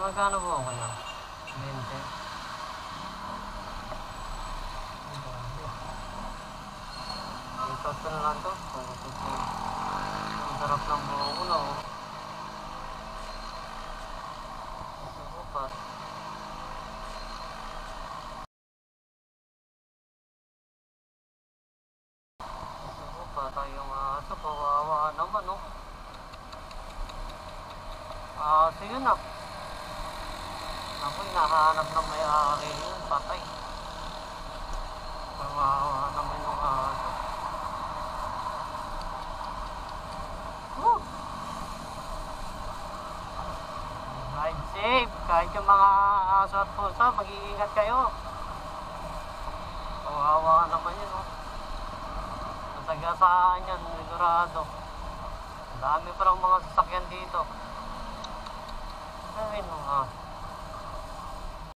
magkano po ako na? 20. Itot ko na lang to. Ang sarap ng buho ko na oh. Susupat. Susupat tayong aso. Kawawa naman oh. Aso yun ah. Ako hinahanap ng may-ari yun. Patay. Kawawa naman yung aso. Ride safe. Kahit yung mga aso at pusa, mag-iingat kayo. Kawawa naman yun oh. Nasagasaan yan, sigurado. Dami parang mga sasakyan dito. Ayun oh.